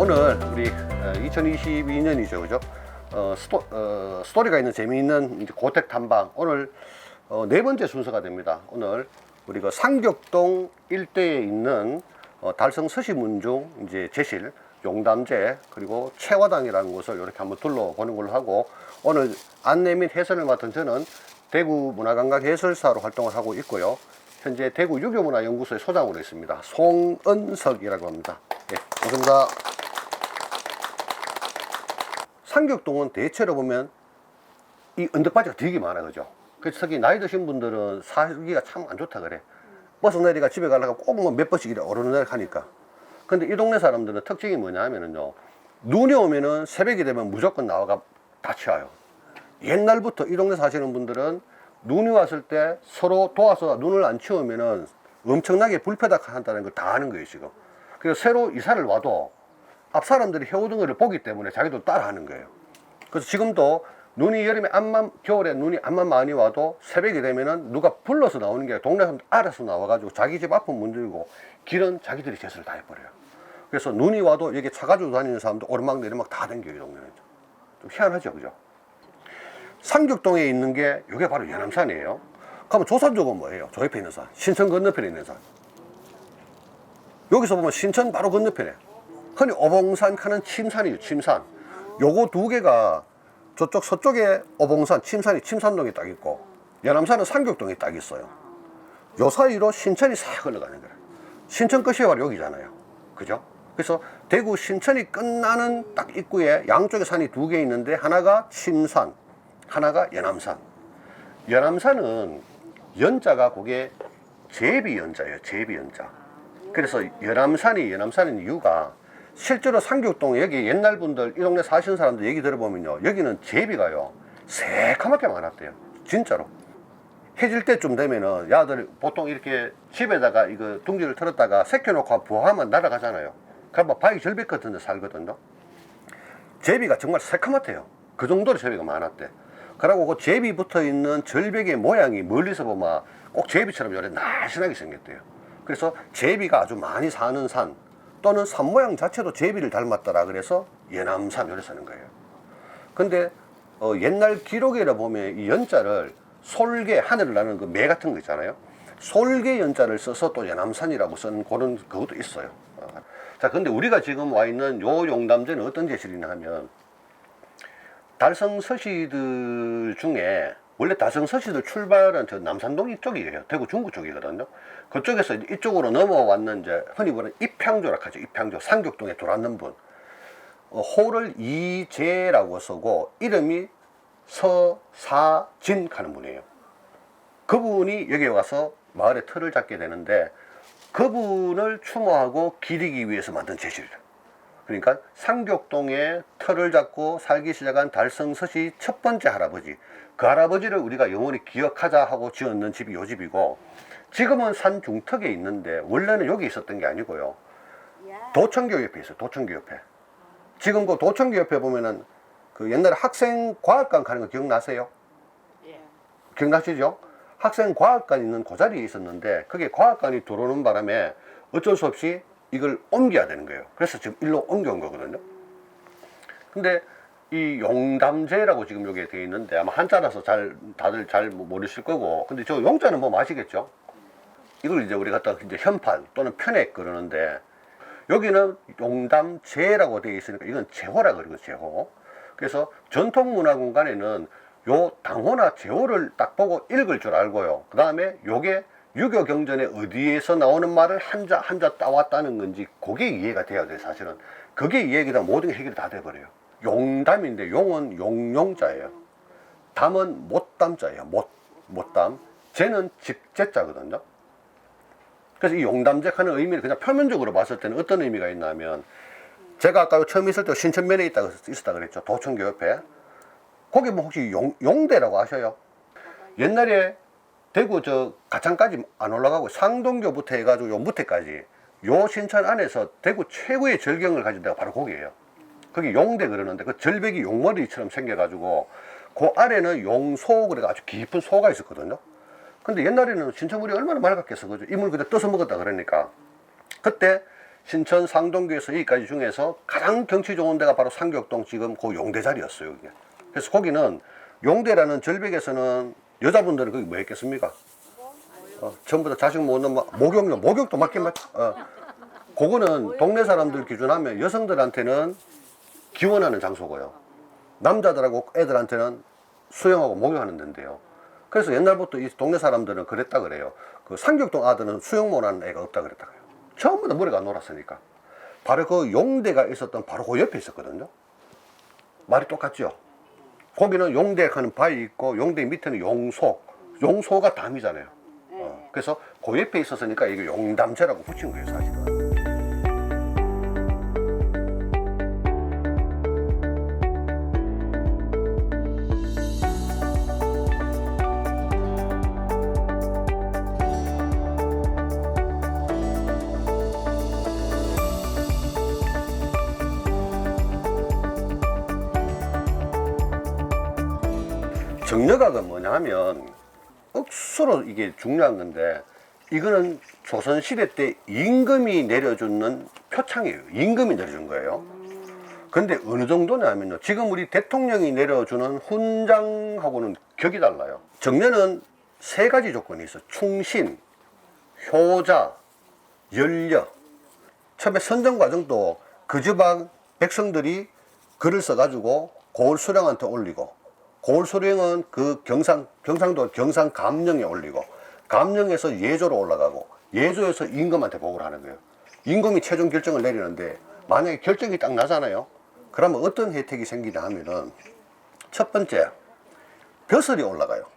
오늘 우리 2022년이죠, 그죠? 스토리가 있는 재미있는 이제 고택 탐방 오늘 네 번째 순서가 됩니다. 오늘 우리가 상격동 일대에 있는 달성 서시문중 이제 제실, 용담제 그리고 채화당이라는 곳을 이렇게 한번 둘러보는 걸로 하고, 오늘 안내 및 해설을 맡은 저는 대구 문화관광 해설사로 활동을 하고 있고요. 현재 대구 유교문화연구소의 소장으로 있습니다. 송은석이라고 합니다. 네, 반갑습니다. 상격동은 대체로 보면 이 언덕바지가 되게 많아, 그죠? 그래서 특히 나이 드신 분들은 살기가 참 안 좋다 그래. 버스 내리가 집에 가려고 꼭 뭐 몇 번씩 이래 오르내리락 하니까. 근데 이 동네 사람들은 특징이 뭐냐면요, 눈이 오면은 새벽이 되면 무조건 나와가 다치와요. 옛날부터 이 동네 사시는 분들은 눈이 왔을 때 서로 도와서 눈을 안 치우면은 엄청나게 불패dak 한다는 걸 다 아는 거예요, 지금. 그래서 새로 이사를 와도 앞 사람들이 해오던 것을 보기 때문에 자기도 따라 하는 거예요. 그래서 지금도 눈이 여름에 겨울에 눈이 암만 많이 와도 새벽이 되면은 누가 불러서 나오는 게 아니라 동네 사람들 알아서 나와가지고 자기 집 앞은 문 열고 길은 자기들이 제설을 다 해버려요. 그래서 눈이 와도 여기 차 가지고 다니는 사람도 오르막 내리막 다 댕겨요, 이 동네는. 좀 희한하죠, 그죠? 상격동에 있는 게 이게 바로 연암산이에요. 그러면 조산족은 뭐예요? 저 옆에 있는 산, 신천 건너편에 있는 산. 여기서 보면 신천 바로 건너편에 흔히 오봉산 하는 침산이에요, 침산. 요거 두 개가 저쪽 서쪽에 오봉산, 침산이 침산동에 딱 있고, 연암산은 상격동에 딱 있어요. 요 사이로 신천이 싹 흘러가는 거예요. 신천 끝이 바로 여기잖아요, 그죠? 그래서 대구 신천이 끝나는 딱 입구에 양쪽에 산이 두 개 있는데, 하나가 침산, 하나가 연암산. 연암산은 연자가 그게 제비연자예요, 제비연자. 그래서 연암산인 이유가, 실제로 상격동 여기 옛날 분들 이 동네 사시는 사람들 얘기 들어보면요, 여기는 제비가요 새카맣게 많았대요, 진짜로. 해질 때쯤 되면은 야들 보통 이렇게 집에다가 이거 둥지를 틀었다가 새겨놓고 부화하면 날아가잖아요. 그럼 바위 절벽 같은 데 살거든요. 제비가 정말 새카맣대요. 그 정도로 제비가 많았대. 그리고 그 제비 붙어 있는 절벽의 모양이 멀리서 보면 꼭 제비처럼 요래 날씬하게 생겼대요. 그래서 제비가 아주 많이 사는 산, 또는 산 모양 자체도 제비를 닮았더라 그래서 연암산 요래 쓰는 거예요. 근데 옛날 기록에 보면 이 연자를 솔개, 하늘을 나는 그 매 같은 거 있잖아요. 솔개 연자를 써서 또 연암산이라고 쓴 그런 그것도 있어요. 자, 근데 우리가 지금 와 있는 요 용담제는 어떤 제실이냐 하면, 달성 서시들 중에 원래 달성 서시들 출발은 저 남산동 이쪽이에요. 대구 중구 쪽이거든요. 그쪽에서 이쪽으로 넘어왔는 이제 흔히 부르는 입향조라고 하죠. 입향조. 상격동에 들어왔는 분. 호를 이재라고 쓰고 이름이 서사진 하는 분이에요. 그분이 여기 와서 마을에 틀을 잡게 되는데, 그분을 추모하고 기리기 위해서 만든 제실이에요. 그러니까 상격동에 터를 잡고 살기 시작한 달성서시 첫 번째 할아버지, 그 할아버지를 우리가 영원히 기억하자 하고 지었는 집이 요 집이고, 지금은 산 중턱에 있는데 원래는 여기 있었던 게 아니고요, 도청교 옆에 있어요. 도청교 옆에. 지금 그 도청교 옆에 보면은 그 옛날에 학생과학관 가는 거 기억나세요? 기억나시죠? 학생과학관 있는 그 자리에 있었는데, 그게 과학관이 들어오는 바람에 어쩔 수 없이 이걸 옮겨야 되는 거예요. 그래서 지금 일로 옮겨온 거거든요. 근데 이 용담제라고 지금 여기에 되어 있는데, 아마 한자라서 다들 잘 모르실 거고, 근데 저 용자는 뭐 아시겠죠? 이걸 이제 우리 갖다 이제 현판 또는 편액 그러는데, 여기는 용담제라고 되어 있으니까 이건 제호라 그러고, 제호. 그래서 전통문화공간에는 요 당호나 제호를 딱 보고 읽을 줄 알고요, 그 다음에 요게 유교 경전에 어디에서 나오는 말을 한자 따왔다는 건지 그게 이해가 돼야 돼요. 사실은 그게 이해가 되면 모든 게 해결이 다 돼버려요. 용담인데 용은 용용자예요. 담은 못담자예요. 못담. 제는 직제자거든요. 그래서 이 용담제 하는 의미를 그냥 표면적으로 봤을 때는 어떤 의미가 있냐면, 제가 아까 처음 있을 때 신천면에 있었다 그랬죠. 도청교 옆에. 거기 뭐 혹시 용대라고 아셔요? 옛날에 대구 저 가창까지 안 올라가고 상동교부터 해가지고 요 무태까지 요 신천 안에서 대구 최고의 절경을 가진 데가 바로 거기예요. 거기 용대 그러는데, 그 절벽이 용머리처럼 생겨가지고 그 아래는 용소, 그래가 아주 깊은 소가 있었거든요. 근데 옛날에는 신천물이 얼마나 맑았겠어, 그죠? 이물 그냥 떠서 먹었다 그러니까. 그때 신천 상동교에서 여기까지 중에서 가장 경치 좋은 데가 바로 상격동 지금 그 용대 자리였어요. 그게. 그래서 거기는 용대라는 절벽에서는 여자분들은 거기 뭐 했겠습니까? 전부 다 자식 모으는 목욕도 맞긴 맞죠. 그거는 동네 사람들 기준하면 여성들한테는 기원하는 장소고요. 남자들하고 애들한테는 수영하고 목욕하는 데인데요. 그래서 옛날부터 이 동네 사람들은 그랬다 그래요. 그 상격동 아들은 수영 못하는 애가 없다 그랬다 그래요. 전부 다 머리가 놀았으니까. 바로 그 용대가 있었던 바로 그 옆에 있었거든요. 말이 똑같죠? 거기는 용대하는 바위 있고 용대 밑에는 용소가 담이잖아요. 그래서 그 옆에 있었으니까 이게 용담제라고 붙인 거예요, 사실은. 정려각은 뭐냐 하면 억수로 이게 중요한 건데 이거는 조선시대 때 임금이 내려주는 표창이에요. 임금이 내려준 거예요. 근데 어느 정도냐 하면요. 지금 우리 대통령이 내려주는 훈장하고는 격이 달라요. 정려는 세 가지 조건이 있어요. 충신, 효자, 연려. 처음에 선정 과정도 그 지방 백성들이 글을 써가지고 고을 수령한테 올리고 고을 수령은 그 경상도 경상 감령에 올리고 감령에서 예조로 올라가고 예조에서 임금한테 보고를 하는 거예요. 임금이 최종 결정을 내리는데 만약에 결정이 딱 나잖아요. 그러면 어떤 혜택이 생기냐 하면은 첫 번째 벼슬이 올라가요.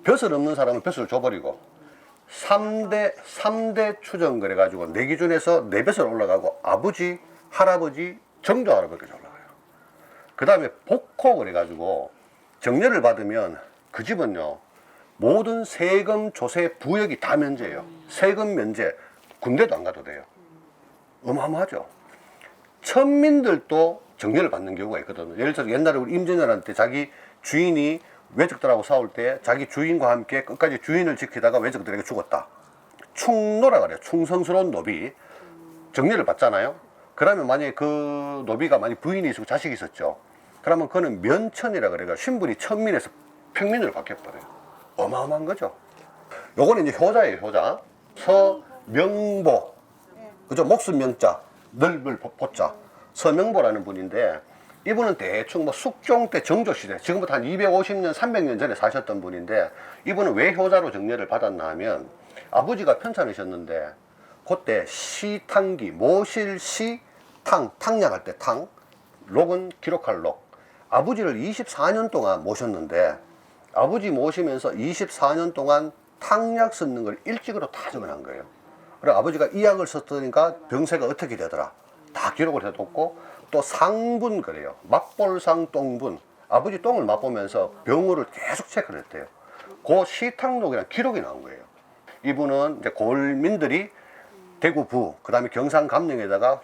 벼슬 없는 사람은 벼슬을 줘버리고 3대 추정 그래가지고 내 기준에서 내 벼슬 올라가고 아버지, 할아버지, 정조 할아버지까지 올라가요. 그 다음에 복호 그래가지고 정려를 받으면 그 집은요 모든 세금, 조세, 부역이 다 면제예요. 세금 면제, 군대도 안 가도 돼요. 어마어마하죠. 천민들도 정려를 받는 경우가 있거든요. 예를 들어서 옛날에 우리 임진왜란때 자기 주인이 외적들하고 싸울 때 자기 주인과 함께 끝까지 주인을 지키다가 외적들에게 죽었다. 충노라 그래요. 충성스러운 노비. 정려를 받잖아요. 그러면 만약에 그 노비가 만약 부인이 있고 자식이 있었죠. 그러면 그거는 면천이라 그래요. 신분이 천민에서 평민으로 바뀌어버려요. 어마어마한 거죠. 요거는 이제 효자예요, 효자. 서명보. 그죠? 목숨 명자, 넓을 보자. 서명보라는 분인데, 이분은 대충 뭐 숙종 때 정조시대, 지금부터 한 250년, 300년 전에 사셨던 분인데, 이분은 왜 효자로 정려를 받았나 하면, 아버지가 편찮으셨는데, 그때 시탕기, 모실시, 탕약할 때 탕, 록은 기록할 록. 아버지를 24년 동안 모셨는데 아버지 모시면서 24년 동안 탕약 쓰는 걸 일찍으로 다 적어놓은 거예요. 그리고 아버지가 이 약을 썼으니까 병세가 어떻게 되더라 다 기록을 해뒀고 또 상분 그래요. 맛볼상 똥분. 아버지 똥을 맛보면서 병으를 계속 체크를 했대요. 그 시탕록이라는 기록이 나온 거예요. 이분은 이제 고을민들이 대구부, 그 다음에 경상감령에다가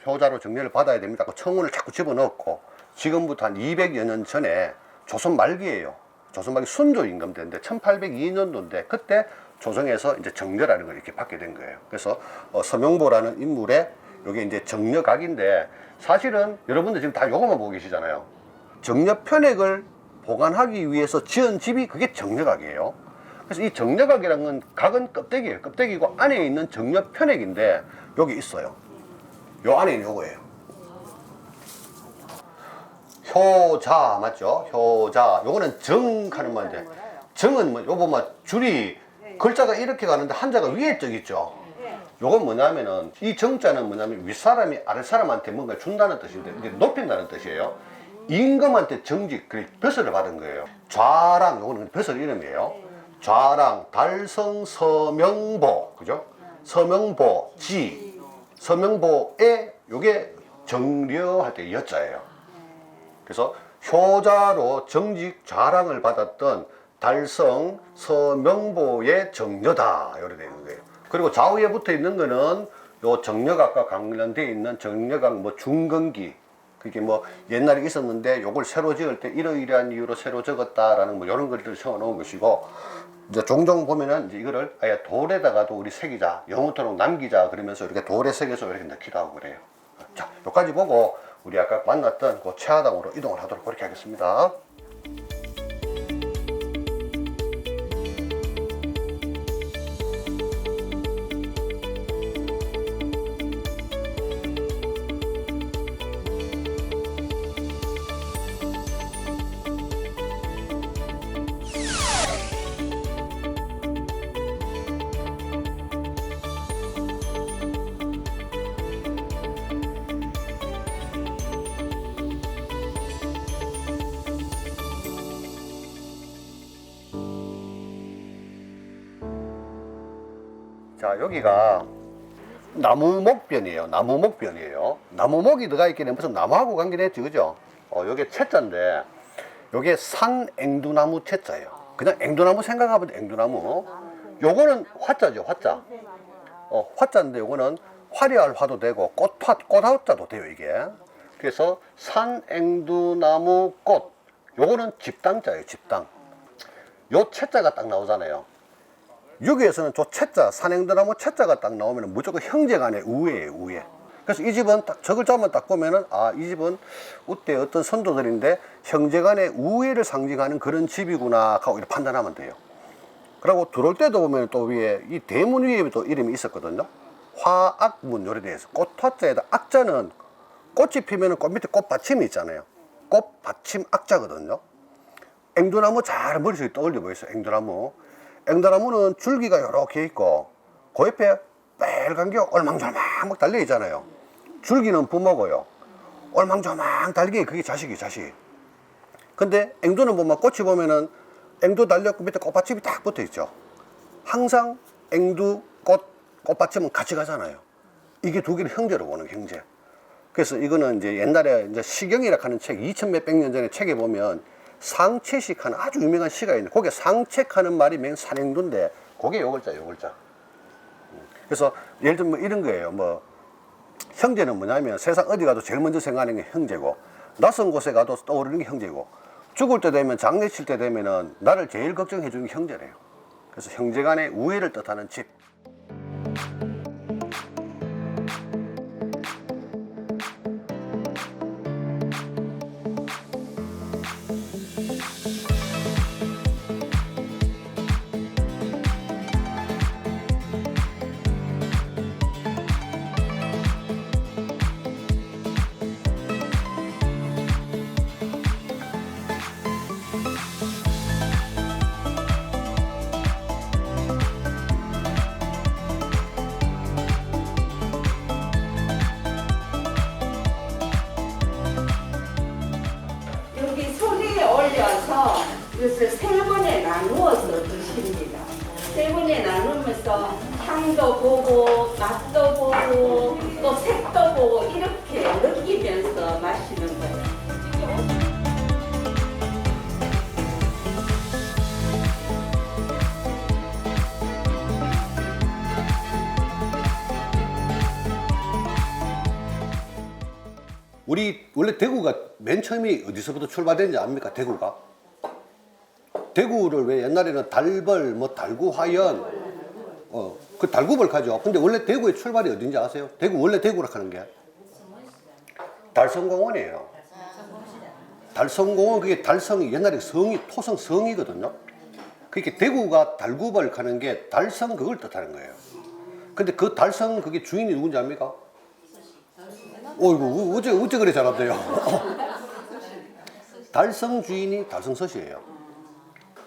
효자로 정려를 받아야 됩니다. 그 청운을 자꾸 집어넣었고 지금부터 한 200여 년 전에 조선 말기예요. 조선 말기 순조 임금 때인데 1802년도인데 그때 조정에서 이제 정려라는 걸 이렇게 받게 된 거예요. 그래서 서명보라는 인물의 이게 이제 정려각인데 사실은 여러분들 지금 다 요거만 보고 계시잖아요. 정려 편액을 보관하기 위해서 지은 집이 그게 정려각이에요. 그래서 이 정려각이라는 건 각은 껍데기예요. 껍데기고 안에 있는 정려 편액인데 여기 있어요. 요 안에 있는 요거예요. 효자 맞죠? 효자. 요거는 정하는 말인데 정은 뭐 요거 뭐 줄이 글자가 이렇게 가는데 한자가 위에 적 있죠. 요건 뭐냐면은 이 정자는 뭐냐면 윗사람이 아랫사람한테 뭔가 준다는 뜻인데 이제 높인다는 뜻이에요. 임금한테 정직, 그래 벼슬을 받은 거예요. 좌랑, 요거는 벼슬 이름이에요. 좌랑, 달성, 서명보, 그죠? 서명보, 지, 서명보에 요게 정려할 때 여자예요. 그래서 효자로 정직 좌랑을 받았던 달성, 서명보의 정려다 이렇게 되는 거예요. 그리고 좌우에 붙어 있는 거는 요 정려각과 관련되어 있는 정려각 뭐 중근기, 그게 뭐 옛날에 있었는데 요걸 새로 지을 때 이러이러한 이유로 새로 적었다라는 뭐 이런 것들을 적어 놓은 것이고, 이제 종종 보면은 이제 이거를 아예 돌에다가도 우리 새기자, 영원토록 남기자 그러면서 이렇게 돌에 새겨서 이렇게 넣기도 하고 그래요. 자, 여기까지 보고 우리 아까 만났던 그 최하당으로 이동을 하도록 그렇게 하겠습니다. 자, 여기가 나무목변이에요. 나무목변이에요. 나무목이 들어가 있긴 해. 무슨 나무하고 관계는 했지, 그죠? 요게 채자인데, 요게 산앵두나무 채자예요. 그냥 앵두나무 생각하면 앵두나무. 요거는 화자죠, 화자. 화자인데 요거는 화려할 화도 되고, 꽃화자도 돼요, 이게. 그래서 산앵두나무 꽃. 요거는 집당자예요, 집당. 요 채자가 딱 나오잖아요. 여기에서는 저 채자, 산앵두나무 채자가 딱 나오면 무조건 형제간의 우애예요, 우애. 그래서 이 집은 딱 저 글자만 딱 보면은, 아, 이 집은 우때 어떤 선조들인데 형제간의 우애를 상징하는 그런 집이구나 하고 이렇게 판단하면 돼요. 그리고 들어올 때도 보면 또 위에 이 대문 위에 또 이름이 있었거든요. 화악문 요래 되어 있어. 꽃화자에다 악자는 꽃이 피면은 꽃 밑에 꽃받침이 있잖아요. 꽃받침 악자거든요. 앵두나무 잘 머릿속에 떠올려 보이세요, 앵두나무. 앵두나무는 줄기가 이렇게 있고 그 옆에 빨간 게 얼망졸망 막 달려 있잖아요. 줄기는 부모고요. 얼망졸망 달게 그게 자식이 자식. 근데 앵두는 보면 꽃이 보면은 앵두 달렸고 밑에 꽃받침이 딱 붙어 있죠. 항상 앵두 꽃받침은 같이 가잖아요. 이게 두 개를 형제로 보는 형제. 그래서 이거는 이제 옛날에 이제 시경이라 하는 책 2000 몇백 년 전에 책에 보면 상채식 하는 아주 유명한 시가 있는데 거기에 상책하는 말이 맹 산앵두인데 그게 요 글자 요 글자. 그래서 예를 들면 뭐 이런 거예요. 뭐 형제는 뭐냐면 세상 어디 가도 제일 먼저 생각하는 게 형제고, 낯선 곳에 가도 떠오르는 게 형제고, 죽을 때 되면 장례칠 때 되면은 나를 제일 걱정해 주는 게 형제래요. 그래서 형제간의 우애를 뜻하는 집. 이것을 세 번에 나누어서 드십니다. 세 번에 나누면서 향도 보고 맛도 보고 또 색도 보고 이렇게 느끼면서 마시는 거예요. 우리 원래 대구가 맨 처음이 어디서부터 출발했는지 압니까? 대구가? 대구를 왜 옛날에는 달벌, 뭐 달구화연, 그 달구벌카죠. 근데 원래 대구의 출발이 어딘지 아세요? 대구 원래 대구라 하는 게 달성공원이에요. 달성공원 그게 달성이 옛날에 성이 토성 성이거든요. 그렇게 대구가 달구벌 가는 게 달성 그걸 뜻하는 거예요. 근데 그 달성 그게 주인이 누군지 압니까? 이거 어째 그래 잘한대요. 달성 주인이 달성서시예요.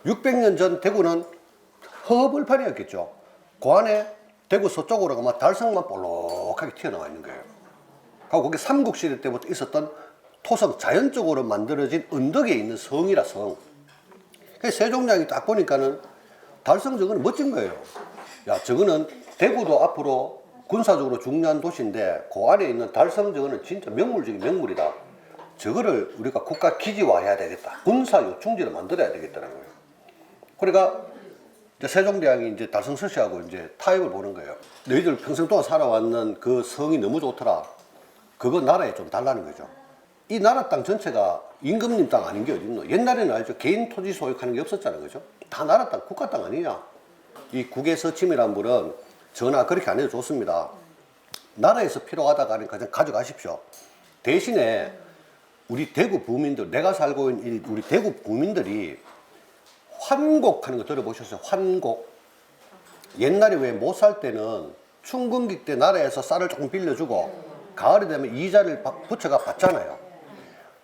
600년 전 대구는 허벌판이었겠죠. 그 안에 대구 서쪽으로 가면 달성만 볼록하게 튀어나와 있는 거예요. 하고 거기 삼국시대 때부터 있었던 토성 자연적으로 만들어진 언덕에 있는 성이라 성. 그래서 세종대왕이 딱 보니까는 달성 저거는 멋진 거예요. 야, 저거는 대구도 앞으로 군사적으로 중요한 도시인데 그 안에 있는 달성 저거는 진짜 명물 중에 명물이다. 저거를 우리가 국가 기지화해야 되겠다. 군사 요충지를 만들어야 되겠다는 거예요. 그러니까 이제 세종대왕이 이제 달성서시하고 이제 타협을 보는 거예요. 너희들 평생 동안 살아왔는 그 성이 너무 좋더라. 그거 나라에 좀 달라는 거죠. 이 나라 땅 전체가 임금님 땅 아닌 게 어딨노? 옛날에는 알죠? 개인 토지 소유하는 게 없었잖아요. 그죠? 다 나라 땅, 국가 땅 아니냐? 이 국외서침이란 물은 전화 그렇게 안 해도 좋습니다. 나라에서 필요하다가 하니까 그냥 가져가십시오. 대신에 우리 대구 부민들, 내가 살고 있는 우리 대구 부민들이 환곡하는 거 들어보셨어요? 환곡. 옛날에 왜 못 살 때는 춘근기 때 나라에서 쌀을 조금 빌려주고 가을이 되면 이자를 부처가 받잖아요.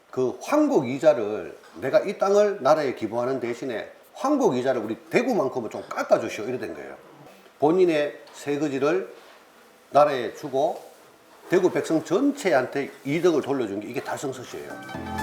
그 환곡 이자를 내가 이 땅을 나라에 기부하는 대신에 환곡 이자를 우리 대구만큼은 좀 깎아주시오 이래 된 거예요. 본인의 세거지를 나라에 주고 대구 백성 전체한테 이득을 돌려준 게 이게 달성서시예요.